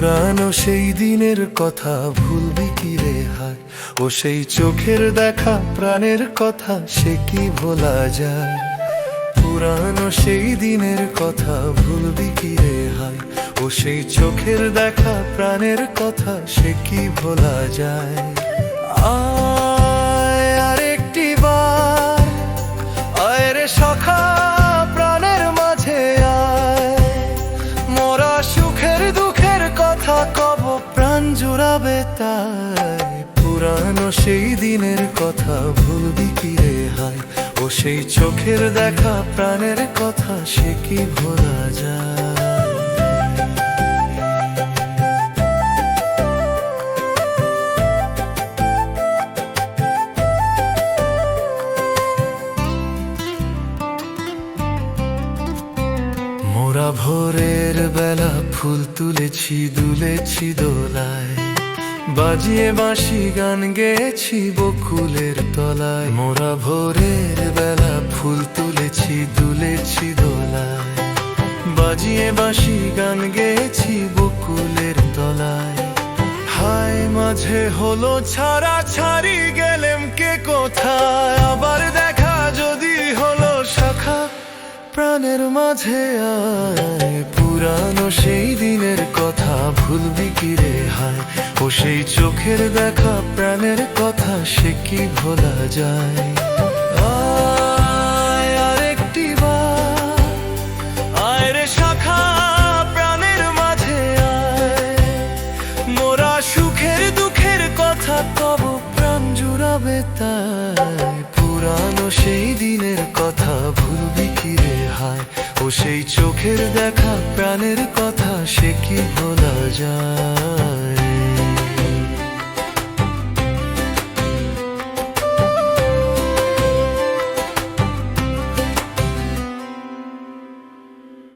পুরানো সেই দিনের কথা ভুলবি কি রে হায়, ও সেই চোখের দেখা প্রাণের কথা সে কি ভোলা যায়। পুরানো সেই দিনের কথা ভুলবি কি রে হায়, ও সেই চোখের দেখা প্রাণের কথা সে কি ভোলা যায়। আয় আরেকটি বার, আয় রে সখা প্রাণের মাঝে আয়, মোরা সুখের দুঃখের কথা কব প্রাণ জুড়াবে তাই। পুরানো সেই দিনের কথা ভুলবি কি রে হায়, ও সেই চোখের দেখা প্রাণের কথা সে কি ভোলা যায়। মোরা ভোরের বেলা ফুল তুলেছি দুলেছি দোলায়, বাজিয়ে বাঁশি গান গেয়েছি বকুলের তলায়। মোরা ভোরের বেলা ফুল তুলেছি দুলেছি দোলায়, বাজিয়ে বাঁশি গান গেয়েছি বকুলের তলায়। হায় মাঝে হলো ছাড়া ছাড়ি গেলেম কে কোথায়, আবার দেখা যদি হলো শাখা প্রাণের মাঝে আয়। পুরানো সেই দিনের কথা ভুলবি কি রে হায়, ও সেই চোখের দেখা প্রাণের কথা সে কি ভোলা যায়। আয় আরেকটি বার, আয় রে শাখা প্রাণের মাঝে আয়, মোরা সুখের দুঃখের কথা কব প্রাণ জুড়াবে তাই। পুরানো সেই দিনের কথা ভুলবি কি রে হায়, ও সেই চোখের দেখা প্রাণের কথা সে কি ভোলা যায়।